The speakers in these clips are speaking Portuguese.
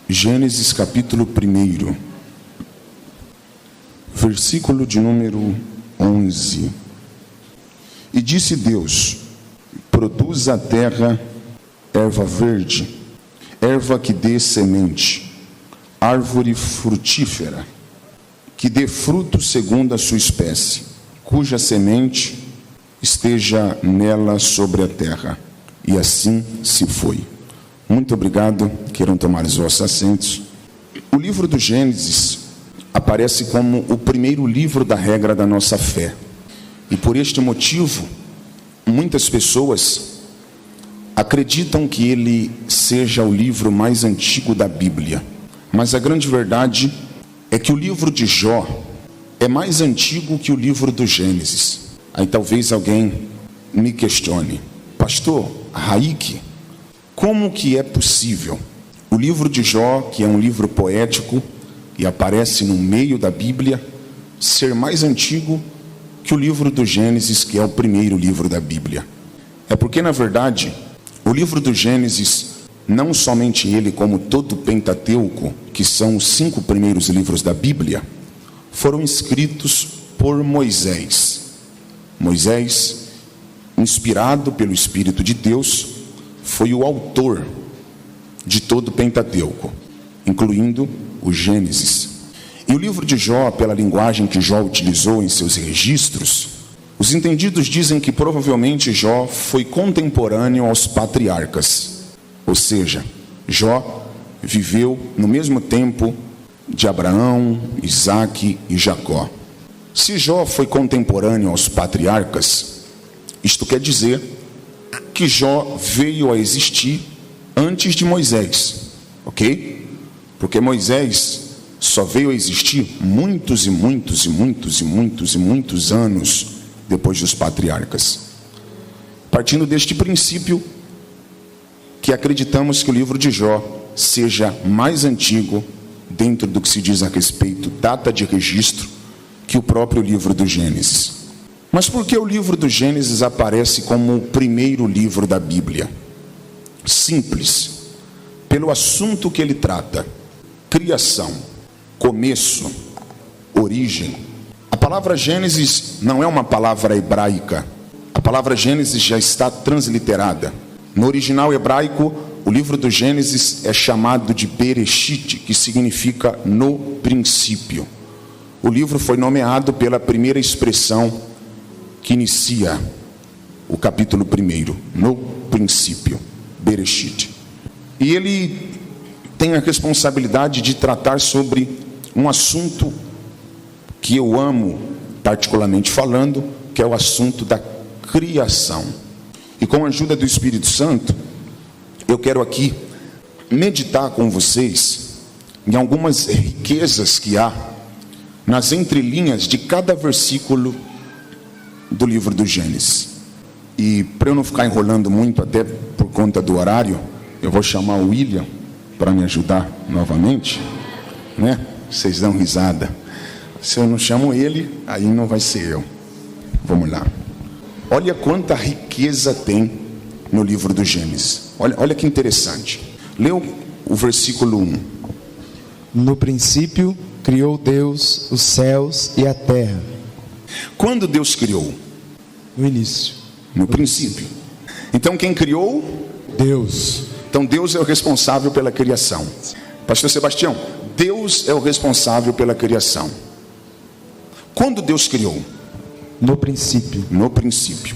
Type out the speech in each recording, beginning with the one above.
Gênesis capítulo 1, versículo de número 11. E disse Deus: produz a terra erva verde, erva que dê semente, árvore frutífera, que dê fruto segundo a sua espécie, cuja semente esteja nela sobre a terra. E assim se foi. Muito obrigado. Queiram tomar os vossos assentos. O livro do Gênesis aparece como o primeiro livro da regra da nossa fé. E por este motivo, muitas pessoas acreditam que ele seja o livro mais antigo da Bíblia. Mas a grande verdade é que o livro de Jó é mais antigo que o livro do Gênesis. Aí talvez alguém me questione: pastor Raik, como que é possível o livro de Jó, que é um livro poético e aparece no meio da Bíblia, ser mais antigo que o livro do Gênesis, que é o primeiro livro da Bíblia? É porque, na verdade, o livro do Gênesis, não somente ele, como todo o Pentateuco, que são os 5 primeiros livros da Bíblia, foram escritos por Moisés. Moisés, inspirado pelo Espírito de Deus, foi o autor de todo o Pentateuco, incluindo o Gênesis. E o livro de Jó, pela linguagem que Jó utilizou em seus registros, os entendidos dizem que provavelmente Jó foi contemporâneo aos patriarcas. Ou seja, Jó viveu no mesmo tempo de Abraão, Isaque e Jacó. Se Jó foi contemporâneo aos patriarcas, isto quer dizer que Jó veio a existir antes de Moisés, ok? Porque Moisés só veio a existir muitos anos depois dos patriarcas. Partindo deste princípio, que acreditamos que o livro de Jó seja mais antigo, dentro do que se diz a respeito, data de registro, que o próprio livro do Gênesis. Mas por que o livro do Gênesis aparece como o primeiro livro da Bíblia? Simples. Pelo assunto que ele trata: criação, começo, origem. A palavra Gênesis não é uma palavra hebraica. A palavra Gênesis já está transliterada. No original hebraico, o livro do Gênesis é chamado de Bereshit, que significa no princípio. O livro foi nomeado pela primeira expressão que inicia o capítulo 1, no princípio, Bereshit. E ele tem a responsabilidade de tratar sobre um assunto que eu amo, particularmente falando, que é o assunto da criação. E com a ajuda do Espírito Santo, eu quero aqui meditar com vocês em algumas riquezas que há nas entrelinhas de cada versículo do livro do Gênesis. E para eu não ficar enrolando muito, até por conta do horário, eu vou chamar o William para me ajudar novamente, né? Vocês dão risada. Se eu não chamo ele, aí não vai ser eu. Vamos lá. Olha quanta riqueza tem no livro do Gênesis. Olha que interessante. Lê o versículo 1. No princípio criou Deus os céus e a terra. Quando Deus criou? No início. No princípio. Então quem criou? Deus. Então Deus é o responsável pela criação. Pastor Sebastião, Deus é o responsável pela criação. Quando Deus criou? No princípio. No princípio.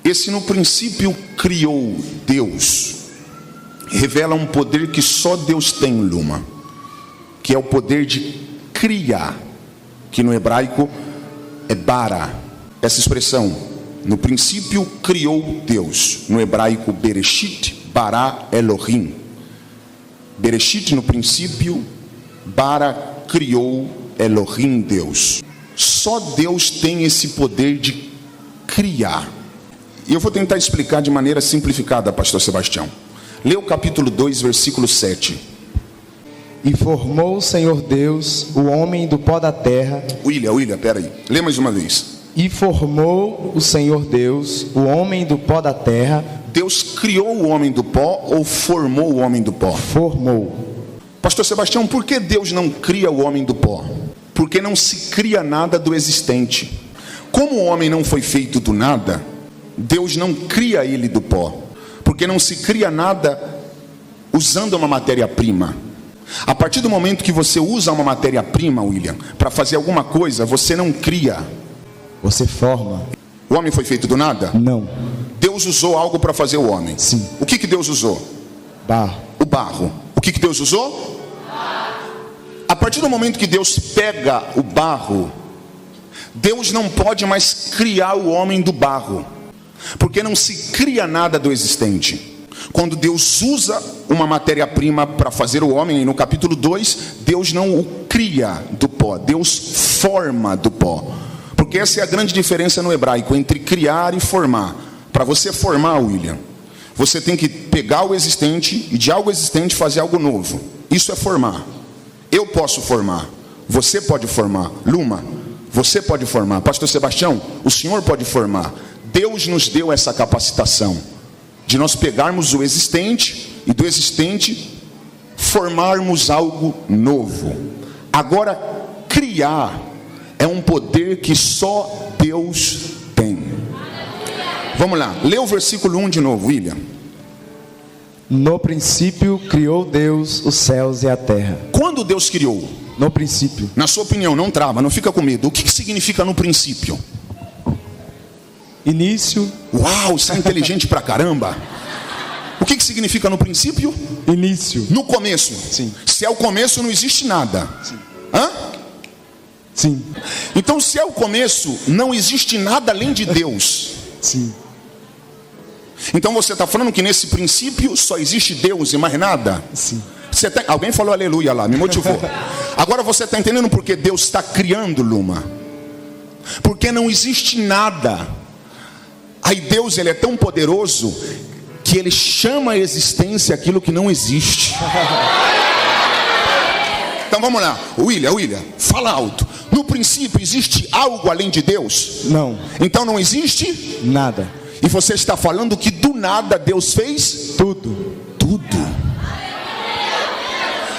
Esse no princípio criou Deus revela um poder que só Deus tem, Luma, que é o poder de criar, que no hebraico é bara. Essa expressão, no princípio criou Deus, no hebraico Bereshit, bara Elohim. Bereshit no princípio, bara criou Elohim, Deus. Só Deus tem esse poder de criar. E eu vou tentar explicar de maneira simplificada, pastor Sebastião. Lê o capítulo 2, versículo 7. E formou o Senhor Deus o homem do pó da terra. William, peraí. Lê mais uma vez. E formou o Senhor Deus o homem do pó da terra. Deus criou o homem do pó ou formou o homem do pó? Formou. Pastor Sebastião, por que Deus não cria o homem do pó? Porque não se cria nada do existente. Como o homem não foi feito do nada, Deus não cria ele do pó. Porque não se cria nada usando uma matéria-prima. A partir do momento que você usa uma matéria-prima, William, para fazer alguma coisa, você não cria. Você forma. O homem foi feito do nada? Não. Deus usou algo para fazer o homem. Sim. O que Deus usou? Barro. O barro. O que Deus usou? A partir do momento que Deus pega o barro, Deus não pode mais criar o homem do barro, porque não se cria nada do existente. Quando Deus usa uma matéria-prima para fazer o homem, e no capítulo 2, Deus não o cria do pó, Deus forma do pó. Porque essa é a grande diferença no hebraico, entre criar e formar. Para você formar, William, você tem que pegar o existente e de algo existente fazer algo novo. Isso é formar. Eu posso formar, você pode formar. Luma, você pode formar. Pastor Sebastião, o senhor pode formar. Deus nos deu essa capacitação de nós pegarmos o existente e do existente formarmos algo novo. Agora, criar é um poder que só Deus tem. Vamos lá, lê o versículo 1 de novo, William. No princípio criou Deus os céus e a terra. Quando Deus criou? No princípio. Na sua opinião, não trava, não fica com medo. O que significa no princípio? Início. Uau, você é inteligente pra caramba. O que significa no princípio? Início. No começo. Sim. Se é o começo, não existe nada. Sim. Hã? Sim. Então, se é o começo, não existe nada além de Deus. Sim. Então você está falando que nesse princípio só existe Deus e mais nada? Sim. Alguém falou aleluia lá, me motivou. Agora você está entendendo por que Deus está criando, Luma? Porque não existe nada. Aí Deus, ele é tão poderoso que ele chama a existência aquilo que não existe. Então vamos lá, William, fala alto. No princípio existe algo além de Deus? Não. Então não existe nada. E você está falando que do nada Deus fez tudo. Tudo.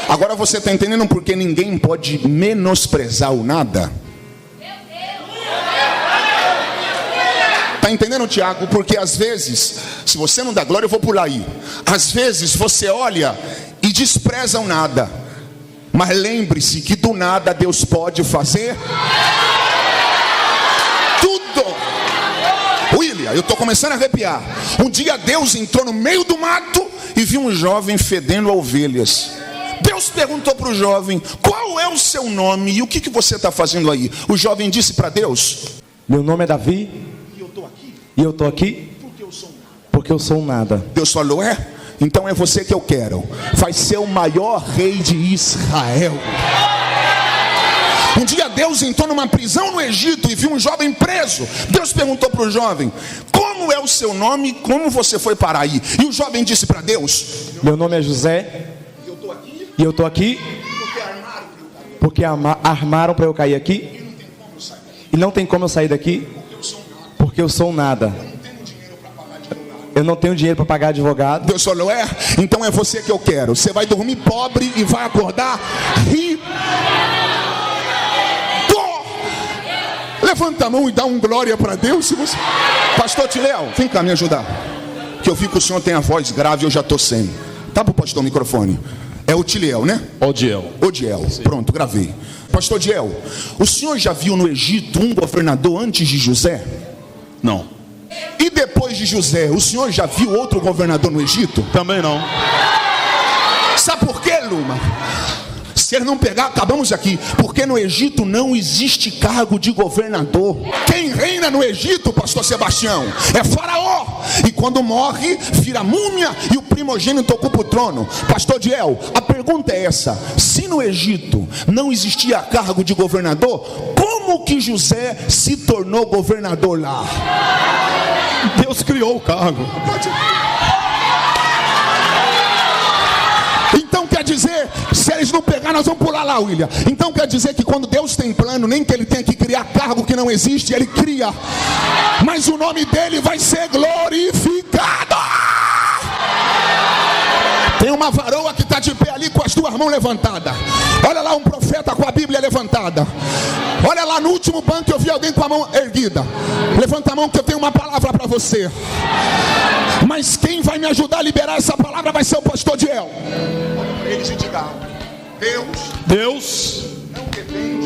Agora você está entendendo porque ninguém pode menosprezar o nada? Está entendendo, Tiago? Porque às vezes, se você não dá glória, eu vou pular aí. Às vezes você olha e despreza o nada. Mas lembre-se que do nada Deus pode fazer tudo. William, eu estou começando a arrepiar. Um dia Deus entrou no meio do mato e viu um jovem fedendo a ovelhas. Deus perguntou para o jovem: qual é o seu nome e o que você está fazendo aí? O jovem disse para Deus: meu nome é Davi. E eu estou aqui porque eu sou um nada. Deus falou: então é você que eu quero. Vai ser o maior rei de Israel. Um dia Deus entrou numa prisão no Egito e viu um jovem preso. Deus perguntou para o jovem: como é o seu nome? Como você foi parar aí? E o jovem disse para Deus: meu nome é José. E eu estou aqui porque armaram para eu cair aqui. E não tem como eu sair daqui porque eu sou um nada. Eu não tenho dinheiro para pagar advogado. Deus falou: então é você que eu quero. Você vai dormir pobre e vai acordar rico. Levanta a mão e dá um glória para Deus. Se você... Pastor Tiléo, vem cá me ajudar. Que eu vi que o senhor tem a voz grave e eu já estou sem. Tá para o pastor o microfone. É o Tiléo, né? Odiel. Pronto, gravei. Pastor Odiel, o senhor já viu no Egito um governador antes de José? Não. E depois de José, o senhor já viu outro governador no Egito? Também não. Sabe por quê, Luma? Se ele não pegar, acabamos aqui. Porque no Egito não existe cargo de governador. Quem reina no Egito, pastor Sebastião, é Faraó. E quando morre, vira múmia e o primogênito ocupa o trono. Pastor Diel, a pergunta é essa: se no Egito não existia cargo de governador, como que José se tornou governador lá? Deus criou o cargo. Então quer dizer, se eles não pegar, nós vamos pular lá, William. Então quer dizer que quando Deus tem plano, nem que ele tenha que criar cargo que não existe, ele cria. Mas o nome dele vai ser glorificado. Tem uma varoa que está de pé ali com as duas mãos levantadas. Olha lá um profeta com a Bíblia levantada. Olha lá no último banco eu vi alguém com a mão erguida. Levanta a mão que eu tenho uma palavra para você. Mas quem vai me ajudar a liberar essa palavra vai ser o pastor Diel. Eles te digam: Deus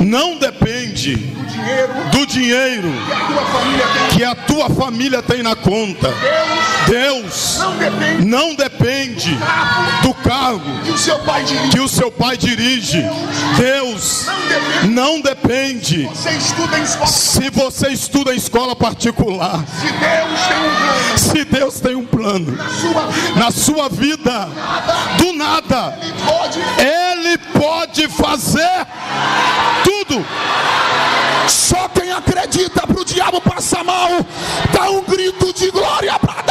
não depende do dinheiro que a tua família tem na conta. Deus não depende do cargo que o seu pai dirige. Deus não depende se você estuda em escola particular. Se Deus tem um plano na sua vida, do nada Ele pode fazer tudo. Só quem acredita pro diabo passar mal, dá um grito de glória para Deus.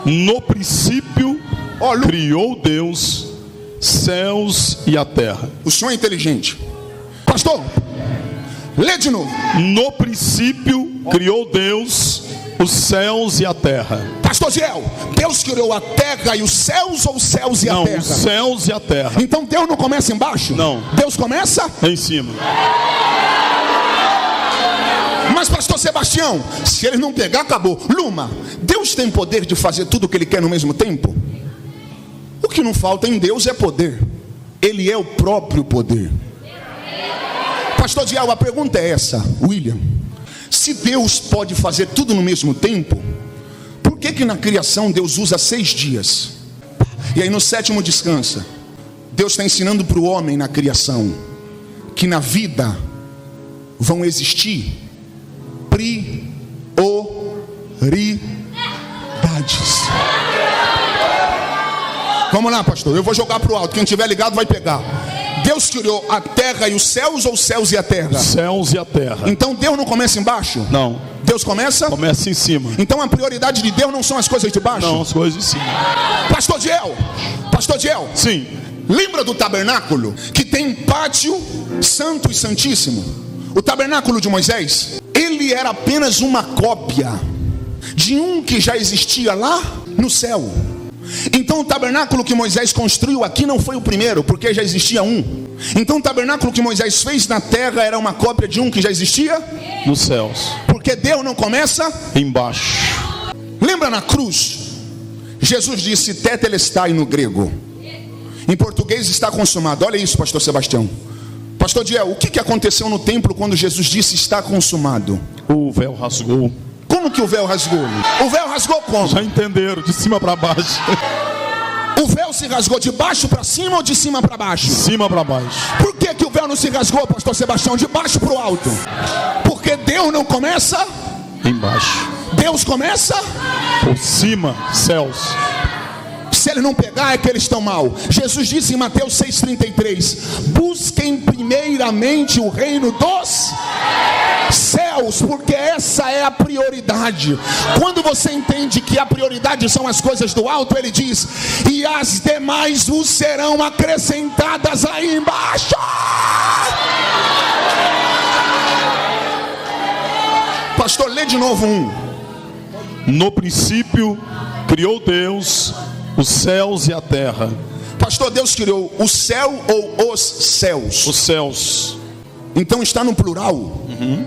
No princípio criou Deus céus e a terra. O senhor é inteligente, pastor. Lê de novo. No princípio criou Deus os céus e a terra. Pastor Ziel, Deus criou a terra e os céus, ou os céus e a terra? Não, os céus e a terra. Então Deus não começa embaixo? Não. Deus começa? Em cima. Mas pastor Sebastião, se ele não pegar, acabou. Luma, Deus tem poder de fazer tudo o que ele quer no mesmo tempo? O que não falta em Deus é poder. Ele é o próprio poder. Pastor Diel, a pergunta é essa, William: se Deus pode fazer tudo no mesmo tempo, por que na criação Deus usa 6 dias? E aí no 7º descansa? Deus está ensinando para o homem na criação que na vida vão existir prioridades. Vamos lá, pastor, eu vou jogar para o alto, quem tiver ligado vai pegar. Deus criou a terra e os céus, ou os céus e a terra? Céus e a terra. Então Deus não começa embaixo? Não. Deus começa? Começa em cima. Então a prioridade de Deus não são as coisas de baixo? Não, as coisas de cima. Pastor Diel. Sim. Lembra do tabernáculo que tem pátio santo e santíssimo? O tabernáculo de Moisés, ele era apenas uma cópia de um que já existia lá no céu. Então o tabernáculo que Moisés construiu aqui não foi o primeiro, porque já existia um. Então o tabernáculo que Moisés fez na terra era uma cópia de um que já existia nos céus. Porque Deus não começa embaixo. Lembra na cruz? Jesus disse tetelestai no grego. Em português está consumado. Olha isso, pastor Sebastião. Pastor Diel, o que aconteceu no templo quando Jesus disse está consumado? O véu rasgou. Como que o véu rasgou? O véu rasgou como? Já entenderam, de cima para baixo. O véu se rasgou de baixo para cima ou de cima para baixo? De cima para baixo. Por que o véu não se rasgou, pastor Sebastião? De baixo para o alto. Porque Deus não começa embaixo. Deus começa por cima, céus. Se ele não pegar é que eles estão mal. Jesus disse em Mateus 6,33: busquem primeiramente o reino dos céus, porque essa é a prioridade. Quando você entende que a prioridade são as coisas do alto, ele diz: e as demais vos serão acrescentadas aí embaixo. Pastor, lê de novo No princípio criou Deus os céus e a terra. Pastor, Deus criou o céu ou os céus? Os céus. Então está no plural? Uhum.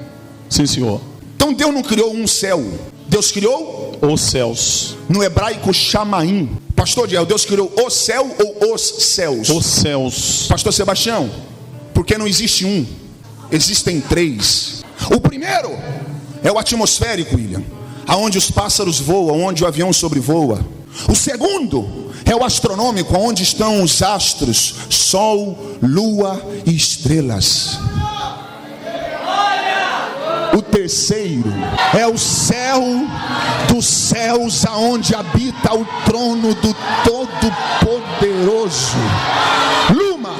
Sim, senhor. Então Deus não criou um céu, Deus criou os céus. No hebraico chamaim. Pastor Diel, Deus criou o céu ou os céus? Os céus. Pastor Sebastião, porque não existe um, existem 3. O primeiro é o atmosférico, William, aonde os pássaros voam, onde o avião sobrevoa. O segundo é o astronômico, onde estão os astros, sol, lua e estrelas. O terceiro é o céu dos céus, aonde habita o trono do Todo-Poderoso. Luma,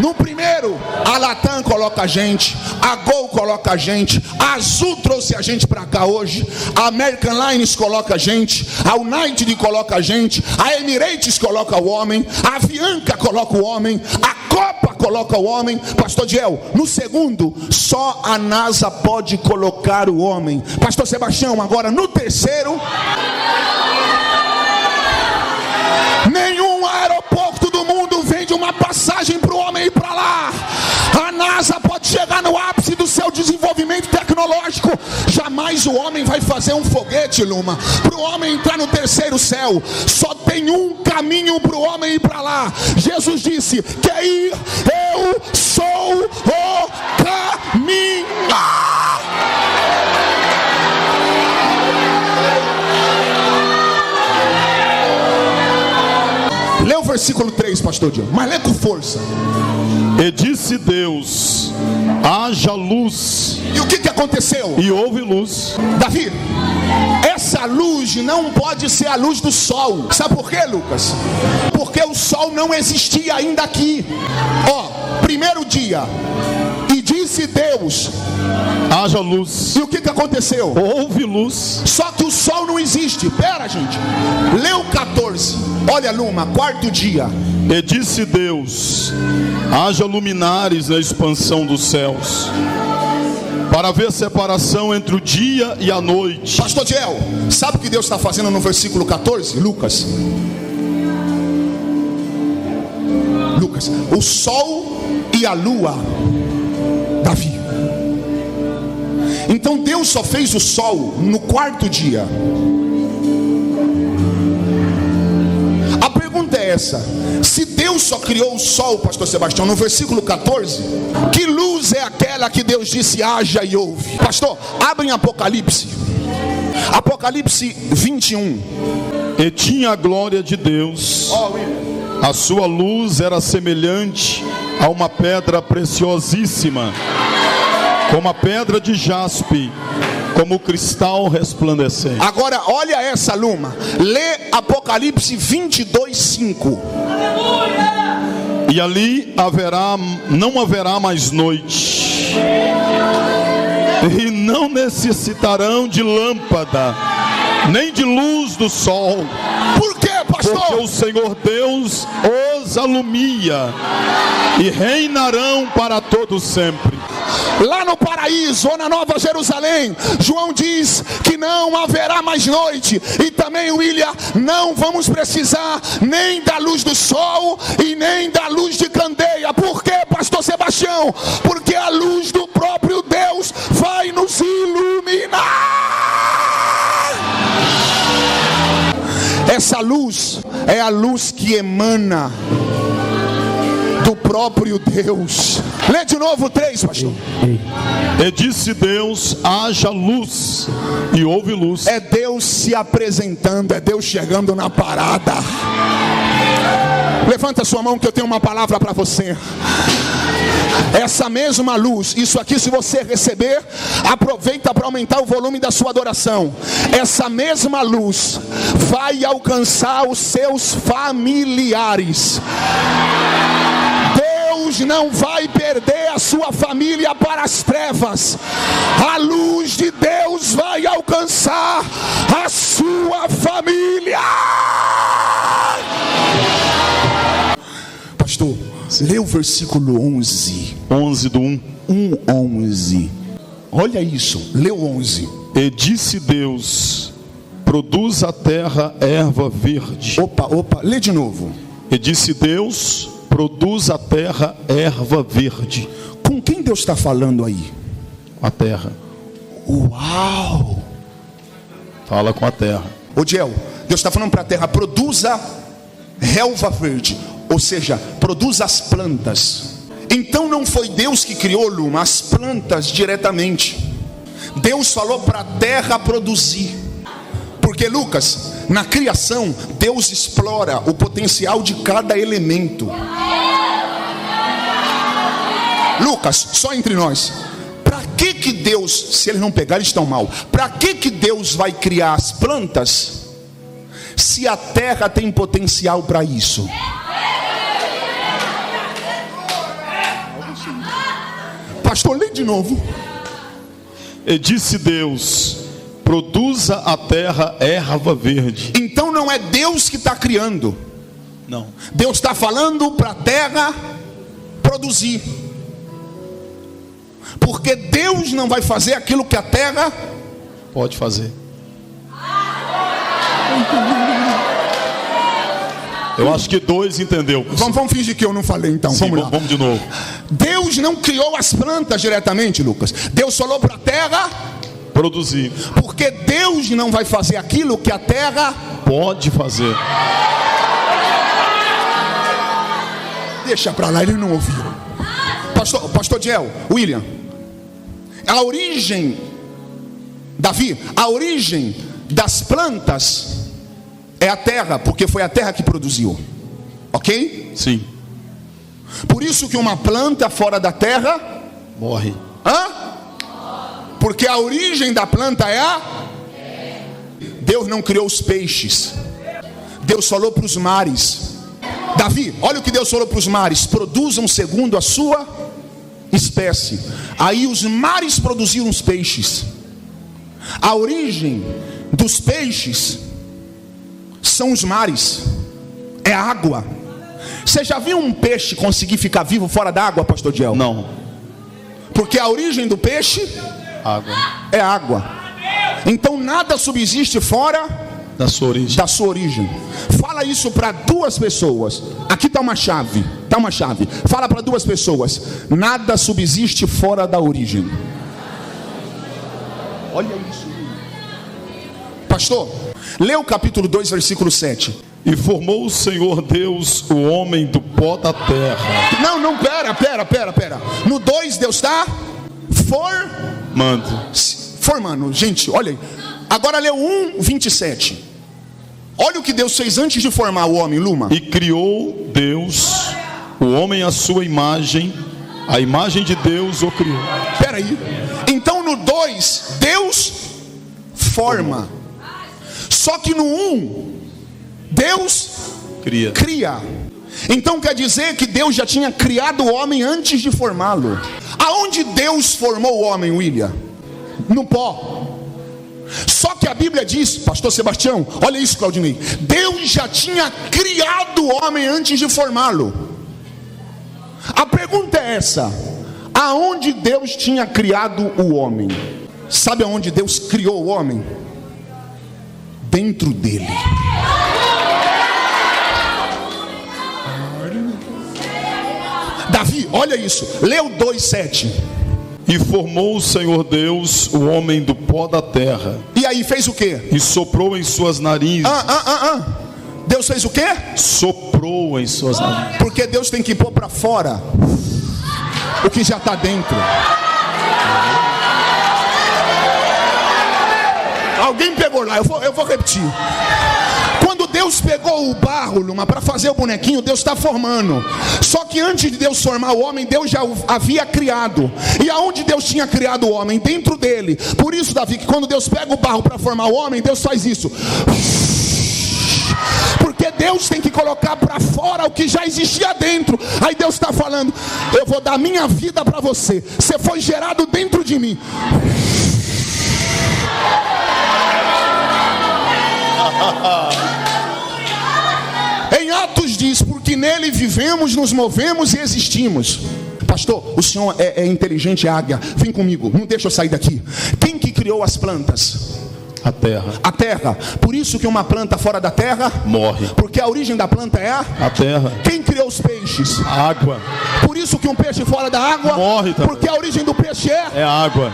no primeiro, Alatã coloca coloca a gente, a Gol coloca a gente, a Azul trouxe a gente para cá hoje, a American Lines coloca a gente, a United coloca a gente, a Emirates coloca o homem, a Avianca coloca o homem, a Copa coloca o homem. Pastor Diel, no segundo, só a NASA pode colocar o homem. Pastor Sebastião, agora no terceiro, nenhum aeroporto do mundo vende uma passagem para o homem ir para lá. A NASA pode chegar no ápice do seu desenvolvimento tecnológico, jamais o homem vai fazer um foguete, Luma, para o homem entrar no terceiro céu. Só tem um caminho para o homem ir para lá. Jesus disse: quer ir? Eu sou o caminho. Lê o versículo 3, pastor Diego, mas lê com força. E disse Deus: haja luz. E o que aconteceu? E houve luz. Davi, essa luz não pode ser a luz do sol. Sabe por quê, Lucas? Porque o sol não existia ainda aqui. Primeiro dia. E disse Deus: haja luz. E o que aconteceu? Houve luz. Só que o sol não existe. Pera, gente. Lê o 14. Olha, Luma, quarto dia. E disse Deus: haja luminares na expansão dos céus, para haver separação entre o dia e a noite. Pastor Diel, sabe o que Deus está fazendo no versículo 14, Lucas? Lucas, o sol e a lua, Davi. Então Deus só fez o sol no quarto dia. A pergunta é essa: se Deus só criou o sol, pastor Sebastião, no versículo 14, que luz é aquela que Deus disse haja e houve? Pastor, abre em Apocalipse 21. E tinha a glória de Deus, a sua luz era semelhante a uma pedra preciosíssima, como a pedra de jaspe, como cristal resplandecente. Agora olha essa, Luma. Lê Apocalipse 22:5. E ali não haverá mais noite, e não necessitarão de lâmpada, nem de luz do sol. Por quê, pastor? Porque o Senhor Deus os alumia, e reinarão para todo sempre. Lá no paraíso ou na Nova Jerusalém, João diz que não haverá mais noite. E também, William, não vamos precisar nem da luz do sol e nem da luz de candeia. Por quê, pastor Sebastião? Porque a luz do próprio Deus vai nos iluminar. Essa luz é a luz que emana do próprio Deus. Lê de novo 3, pastor. E disse Deus: haja luz, e houve luz. É Deus se apresentando, é Deus chegando na parada. Levanta sua mão que eu tenho uma palavra para você. Essa mesma luz, isso aqui, se você receber, aproveita para aumentar o volume da sua adoração. Essa mesma luz vai alcançar os seus familiares. Deus não vai perder a sua família para as trevas. A luz de Deus vai alcançar a sua família. Pastor, lê o versículo 11. 11 do 1. 11. Olha isso, lê o 11. E disse Deus: produz a terra erva verde. Opa, lê de novo. E disse Deus: produz a terra erva verde. Com quem Deus está falando aí? A terra. Uau! Fala com a terra. Ô Diel, Deus está falando para a terra: produza relva verde. Ou seja, produza as plantas. Então não foi Deus que criou, Luma, as plantas diretamente. Deus falou para a terra produzir. Porque, Lucas, na criação, Deus explora o potencial de cada elemento. Lucas, só entre nós, para que Deus, se eles não pegarem, estão mal. Para que Deus vai criar as plantas, se a terra tem potencial para isso? Pastor, lê de novo. E disse Deus: produza a terra erva verde. Então não é Deus que está criando. Não. Deus está falando para a terra produzir. Porque Deus não vai fazer aquilo que a terra pode fazer. Eu acho que 2 entendeu. Vamos fingir que eu não falei então. Sim, vamos lá. Vamos de novo. Deus não criou as plantas diretamente, Lucas. Deus falou para a terra produzir. Porque Deus não vai fazer aquilo que a terra pode fazer. Deixa para lá, ele não ouviu. Pastor Diel, William, a origem, Davi, a origem das plantas é a terra, porque foi a terra que produziu. Ok? Sim. Por isso que uma planta fora da terra morre. Porque a origem da planta é a... Deus não criou os peixes. Deus falou para os mares. Davi, olha o que Deus falou para os mares: produzam segundo a sua espécie. Aí os mares produziram os peixes. A origem dos peixes são os mares, é a água. Você já viu um peixe conseguir ficar vivo fora da água, pastor Diel? Não. Porque a origem do peixe é água. Então nada subsiste fora da sua origem. Fala isso para 2 pessoas. Aqui está uma chave. Fala para 2 pessoas: nada subsiste fora da origem. Olha isso. Pastor, lê o capítulo 2, versículo 7. E formou o Senhor Deus o homem do pó da terra. Não, pera. No 2 Deus está formando. Gente, olha aí. Agora lê o 1, 27. Olha o que Deus fez antes de formar o homem, Luma. E criou Deus o homem à sua imagem, a imagem de Deus o criou. Espera aí. Então no 2 Deus forma. Só que no 1 Deus cria. Então quer dizer que Deus já tinha criado o homem antes de formá-lo. Aonde Deus formou o homem, William? No pó. Só que a Bíblia diz, pastor Sebastião, olha isso, Claudinei, Deus já tinha criado o homem antes de formá-lo. A pergunta é essa: aonde Deus tinha criado o homem? Sabe aonde Deus criou o homem? Dentro dele. Davi, olha isso, lê o 2:7. E formou o Senhor Deus o homem do pó da terra. E aí fez o quê? E soprou em suas narizes. Deus fez o quê? Soprou em suas narizes. Porque Deus tem que pôr para fora o que já está dentro. Alguém pegou lá, eu vou repetir. Quando Deus pegou o barro, Luma, para fazer o bonequinho, Deus está formando. Só que antes de Deus formar o homem, Deus já o havia criado. E aonde Deus tinha criado o homem? Dentro dele. Por isso, Davi, que quando Deus pega o barro para formar o homem, Deus faz isso. Porque Deus tem que colocar para fora o que já existia dentro. Aí Deus está falando: eu vou dar minha vida para você. Você foi gerado dentro de mim. Em Atos diz: porque nele vivemos, nos movemos e existimos. Pastor, o senhor é inteligente, águia. Vem comigo, não deixa eu sair daqui. Quem que criou as plantas? A terra. A terra. Por isso que uma planta fora da terra morre. Porque a origem da planta é a terra. Quem criou os peixes? A água. Por isso que um peixe fora da água morre também. Porque a origem do peixe é a água.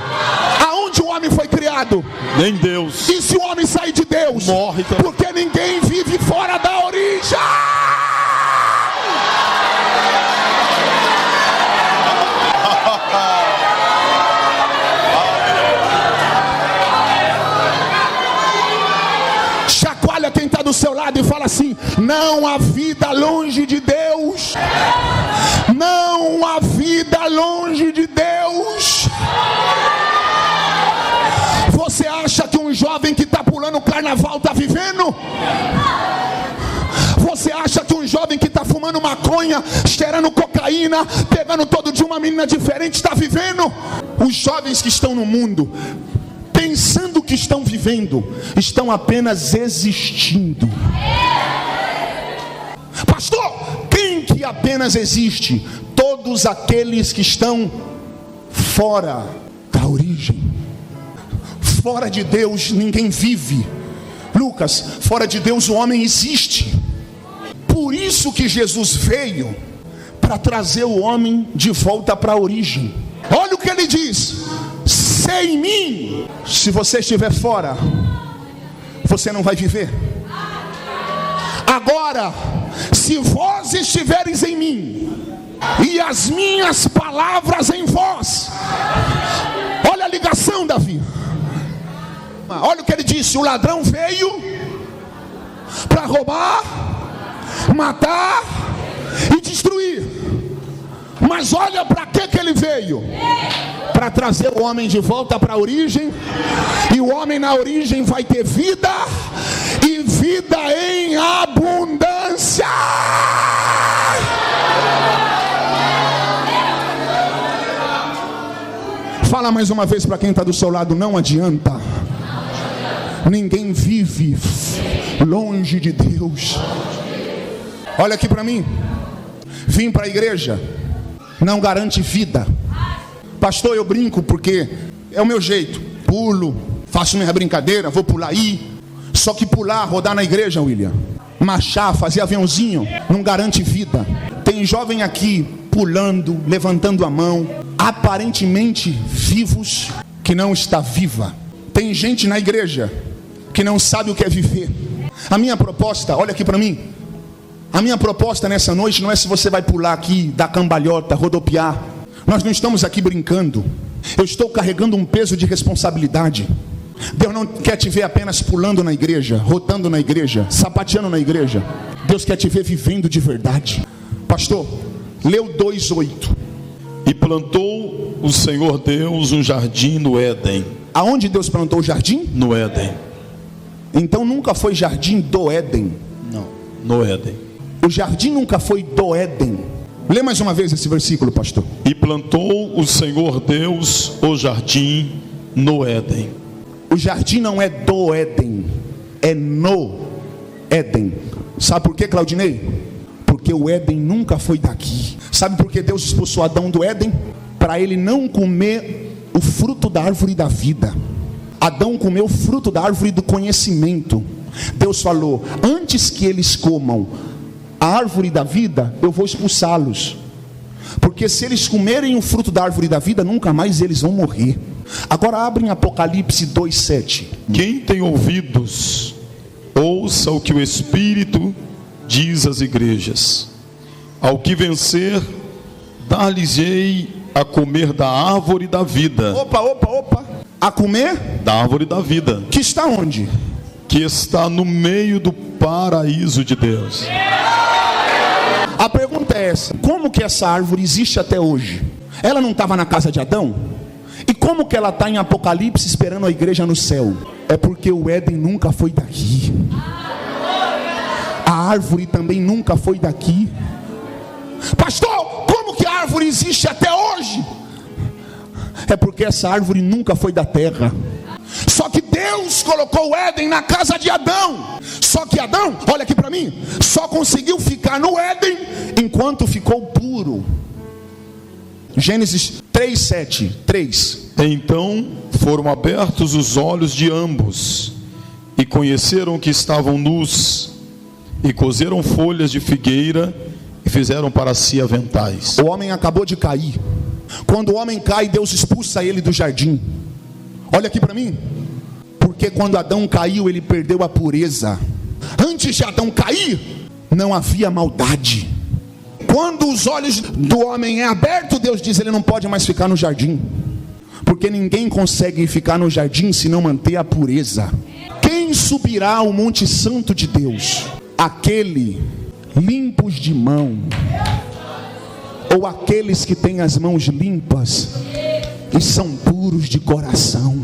Aonde o homem foi criado? Nem Deus. E se o homem sair de Deus? Morre também. Porque ninguém vive fora da origem. Chacoalha quem está do seu lado e fala assim: não há vida longe de Deus. Não há vida longe de Deus. Você acha que um jovem que está pulando o carnaval está vivendo? Você acha que um jovem que está fumando maconha, cheirando cocaína, pegando todo dia uma menina diferente, está vivendo. Os jovens que estão no mundo, pensando que estão vivendo, estão apenas existindo. Pastor, quem que apenas existe? Todos aqueles que estão fora da origem. Fora de Deus ninguém vive. Lucas, fora de Deus o homem existe. Por isso que Jesus veio, para trazer o homem de volta para a origem. Olha o que ele diz: sem mim, se você estiver fora, você não vai viver. Agora, se vós estiveres em mim, e as minhas palavras em vós. Olha a ligação, Davi. Olha o que ele disse: o ladrão veio para roubar, matar e destruir. Mas olha para que ele veio: para trazer o homem de volta para a origem. E o homem na origem vai ter vida, e vida em abundância. Fala mais uma vez para quem está do seu lado: não adianta. Ninguém vive longe de Deus. Olha aqui para mim. Vim para a igreja não garante vida. Pastor, eu brinco porque é o meu jeito. Pulo, faço minha brincadeira, vou pular aí. Só que pular, rodar na igreja, William, marchar, fazer aviãozinho, não garante vida. Tem jovem aqui pulando, levantando a mão, aparentemente vivos, que não está viva. Tem gente na igreja que não sabe o que é viver. A minha proposta, olha aqui para mim. A minha proposta nessa noite não é se você vai pular aqui, dar cambalhota, rodopiar. Nós não estamos aqui brincando. Eu estou carregando um peso de responsabilidade. Deus não quer te ver apenas pulando na igreja, rodando na igreja, sapateando na igreja. Deus quer te ver vivendo de verdade. Pastor, leu 2:8. E plantou o Senhor Deus um jardim no Éden. Aonde Deus plantou o jardim? No Éden. Então nunca foi jardim do Éden. Não, no Éden. O jardim nunca foi do Éden. Lê mais uma vez esse versículo, pastor. E plantou o Senhor Deus o jardim no Éden. O jardim não é do Éden, é no Éden. Sabe por quê, Claudinei? Porque o Éden nunca foi daqui. Sabe por que Deus expulsou Adão do Éden? Para ele não comer o fruto da árvore da vida. Adão comeu o fruto da árvore do conhecimento. Deus falou: antes que eles comam a árvore da vida, eu vou expulsá-los. Porque se eles comerem o fruto da árvore da vida, nunca mais eles vão morrer. Agora abrem Apocalipse 2:7. Quem tem ouvidos, ouça o que o Espírito diz às igrejas. Ao que vencer, dar-lhes-ei a comer da árvore da vida. Opa. A comer? Da árvore da vida. Que está onde? Que está no meio do paraíso de Deus. A pergunta é essa: como que essa árvore existe até hoje? Ela não estava na casa de Adão? E como que ela está em Apocalipse esperando a igreja no céu? É porque o Éden nunca foi daqui. A árvore também nunca foi daqui. Pastor, como que a árvore existe até hoje? É porque essa árvore nunca foi da terra. Só que Deus colocou o Éden na casa de Adão. Só que Adão, olha aqui para mim, só conseguiu ficar no Éden enquanto ficou puro. Gênesis 3:7. Então foram abertos os olhos de ambos, e conheceram que estavam nus, e coseram folhas de figueira, e fizeram para si aventais. O homem acabou de cair. Quando o homem cai, Deus expulsa ele do jardim. Olha aqui para mim. Porque quando Adão caiu, ele perdeu a pureza. Antes de Adão cair, não havia maldade. Quando os olhos do homem é aberto, Deus diz: ele não pode mais ficar no jardim. Porque ninguém consegue ficar no jardim se não manter a pureza. Quem subirá ao monte santo de Deus? Aquele limpos de mão, ou aqueles que têm as mãos limpas e são puros de coração.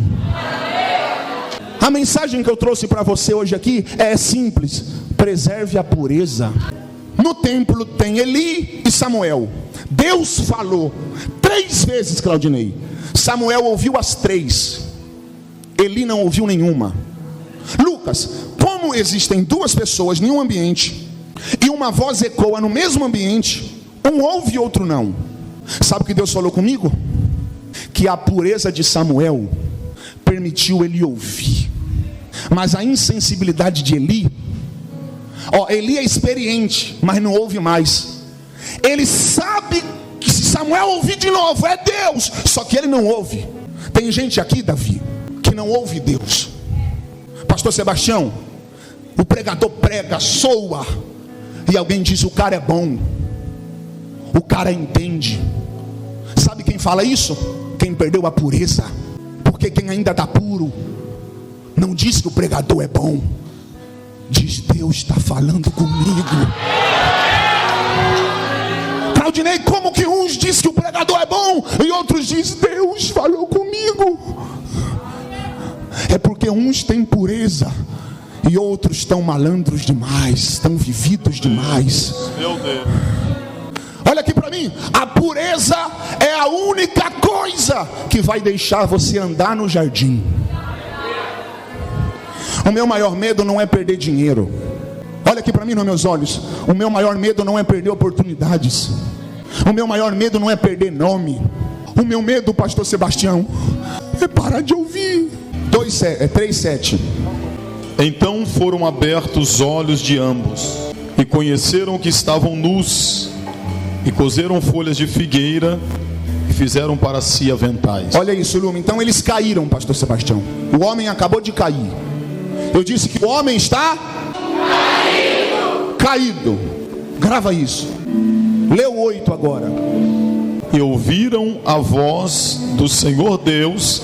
A mensagem que eu trouxe para você hoje aqui é simples: preserve a pureza. No templo tem Eli e Samuel. Deus falou 3 vezes, Claudinei. Samuel ouviu as 3. Eli não ouviu nenhuma. Lucas, como existem 2 pessoas em um ambiente e uma voz ecoa no mesmo ambiente, um ouve e outro não. Sabe o que Deus falou comigo? Que a pureza de Samuel permitiu ele ouvir, mas a insensibilidade de Eli, Eli é experiente, mas não ouve mais. Ele sabe que se Samuel ouvir de novo, é Deus, só que ele não ouve. Tem gente aqui, Davi, que não ouve Deus. Pastor Sebastião, o pregador prega, soa, e alguém diz: o cara é bom, o cara entende. Sabe quem fala isso? Quem perdeu a pureza. Porque quem ainda está puro não diz que o pregador é bom, diz: Deus está falando comigo. Claudinei, como que uns diz que o pregador é bom e outros diz: Deus falou comigo? É porque uns têm pureza e outros estão malandros demais, estão vividos demais. Meu Deus. Olha aqui para mim, a pureza é a única coisa que vai deixar você andar no jardim. O meu maior medo não é perder dinheiro. Olha aqui para mim nos meus olhos. O meu maior medo não é perder oportunidades. O meu maior medo não é perder nome. O meu medo, pastor Sebastião, é parar de ouvir. 3:7. Então foram abertos os olhos de ambos e conheceram que estavam nus, e coseram folhas de figueira e fizeram para si aventais. Olha isso, Luma. Então eles caíram, pastor Sebastião. O homem acabou de cair. Eu disse que o homem está caído. Grava isso. Lê o 8 agora. E ouviram a voz do Senhor Deus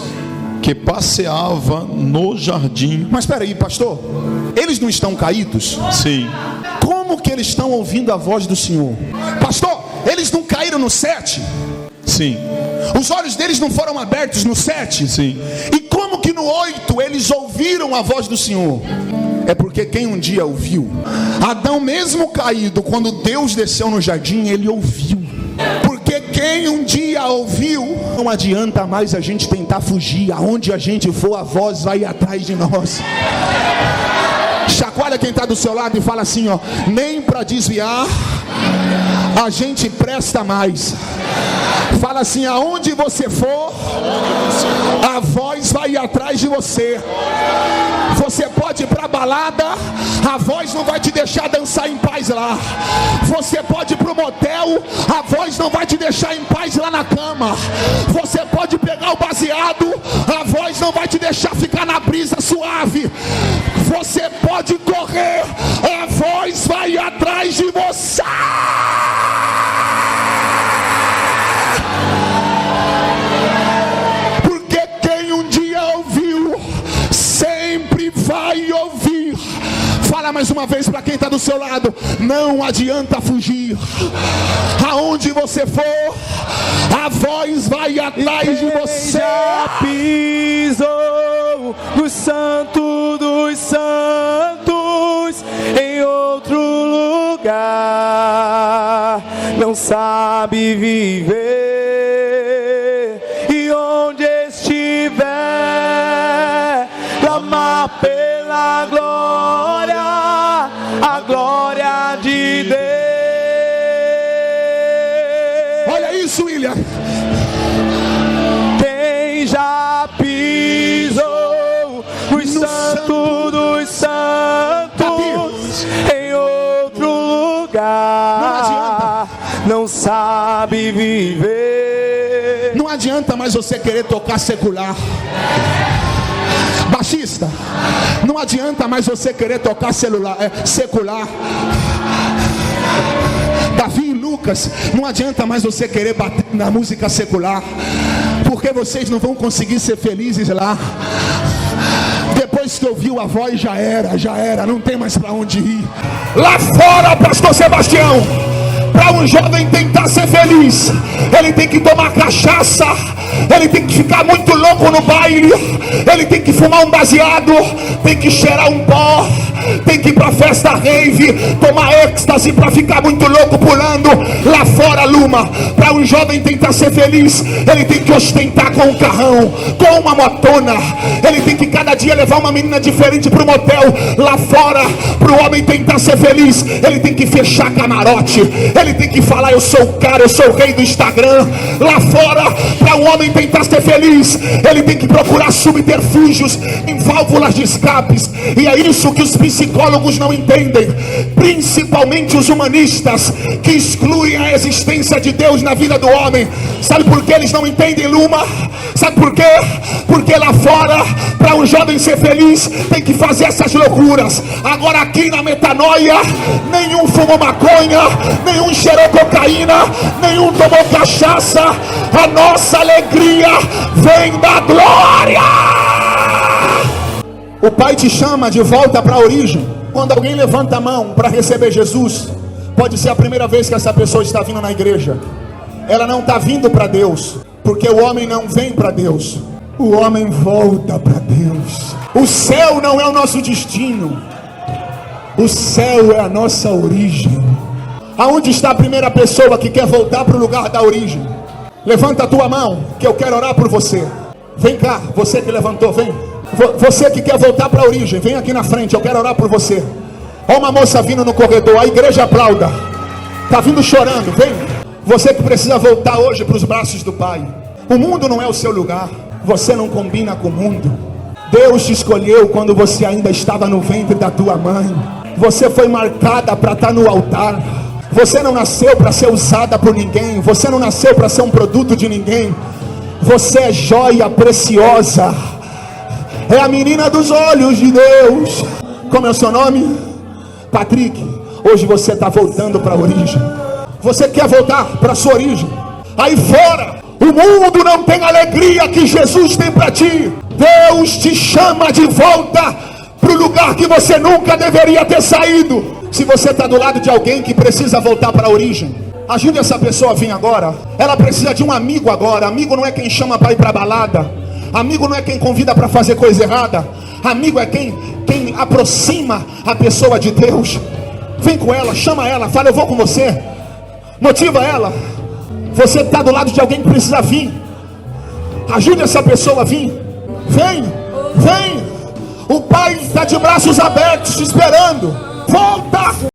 que passeava no jardim. Mas espera aí, pastor, eles não estão caídos? Sim. Como que eles estão ouvindo a voz do Senhor? Pastor, eles não caíram no 7? Sim. Os olhos deles não foram abertos no 7? Sim. E como que no 8 eles ouviram a voz do Senhor? É porque quem um dia ouviu, Adão mesmo caído, quando Deus desceu no jardim, ele ouviu. Porque quem um dia ouviu, não adianta mais a gente tentar fugir. Aonde a gente for, a voz vai atrás de nós. Chacoalha quem está do seu lado e fala assim: nem para desviar a gente presta mais. Fala assim: aonde você for, a voz vai atrás de você. Você pode ir para a balada, a voz não vai te deixar dançar em paz lá. Você pode ir para o motel, a voz não vai te deixar em paz lá na cama. Você pode pegar o baseado, a voz não vai te deixar ficar na brisa suave. Você pode correr, a voz vai atrás de você. Porque quem um dia ouviu, sempre vai ouvir. Fala mais uma vez para quem está do seu lado: não adianta fugir. Aonde você for, a voz vai atrás de você. Já pisou no santo dos santos, em outro lugar, não sabe viver, e onde estiver, clamar pela glória, a glória de Deus. Olha isso, William. Quem já pisou no santo dos santos, em outro lugar, não sabe viver. Não adianta mais você querer tocar secular. Baixista, não adianta mais você querer tocar secular. Davi e Lucas, não adianta mais você querer bater na música secular, porque vocês não vão conseguir ser felizes lá. Depois que ouviu a voz, já era, não tem mais para onde ir. Lá fora, pastor Sebastião, para um jovem tentar ser feliz, ele tem que tomar cachaça, ele tem que ficar muito louco no baile, ele tem que fumar um baseado, tem que cheirar um pó, tem que ir pra festa rave, tomar êxtase pra ficar muito louco pulando lá fora, Luma. Para um jovem tentar ser feliz, ele tem que ostentar com um carrão, com uma motona. Ele tem que cada dia levar uma menina diferente pro motel lá fora. Para o homem tentar ser feliz, ele tem que fechar camarote, ele tem que falar: eu sou o cara, eu sou o rei do Instagram. Lá fora, para um homem tentar ser feliz, ele tem que procurar subterfúgios em válvulas de escapes. E é isso que os psicólogos não entendem, principalmente os humanistas, que excluem a existência de Deus na vida do homem. Sabe por que eles não entendem, Luma? Sabe por quê? Porque lá fora, para um jovem ser feliz, tem que fazer essas loucuras. Agora aqui na Metanoia, nenhum fumou maconha, nenhum cheirou cocaína, nenhum tomou cachaça. A nossa alegria vem da glória. O Pai te chama de volta para a origem. Quando alguém levanta a mão para receber Jesus, pode ser a primeira vez que essa pessoa está vindo na igreja. Ela não está vindo para Deus, porque o homem não vem para Deus, o homem volta para Deus. O céu não é o nosso destino, o céu é a nossa origem. Aonde está a primeira pessoa que quer voltar para o lugar da origem? Levanta a tua mão, que eu quero orar por você. Vem cá, você que levantou, vem. Você que quer voltar para a origem, vem aqui na frente, eu quero orar por você. Olha uma moça vindo no corredor, a igreja aplauda. Está vindo chorando, vem. Você que precisa voltar hoje para os braços do Pai. O mundo não é o seu lugar, você não combina com o mundo. Deus te escolheu quando você ainda estava no ventre da tua mãe. Você foi marcada para estar no altar. Você não nasceu para ser usada por ninguém. Você não nasceu para ser um produto de ninguém. Você é joia preciosa. É a menina dos olhos de Deus. Como é o seu nome? Patrick. Hoje você está voltando para a origem. Você quer voltar para a sua origem? Aí fora, o mundo não tem a alegria que Jesus tem para ti. Deus te chama de volta para o lugar que você nunca deveria ter saído. Se você está do lado de alguém que precisa voltar para a origem, ajude essa pessoa a vir agora. Ela precisa de um amigo agora. Amigo não é quem chama para ir para a balada. Amigo não é quem convida para fazer coisa errada. Amigo é quem aproxima a pessoa de Deus. Vem com ela, chama ela, fala: eu vou com você. Motiva ela. Você está do lado de alguém que precisa vir. Ajude essa pessoa a vir. Vem, vem. O Pai está de braços abertos te esperando. Volta.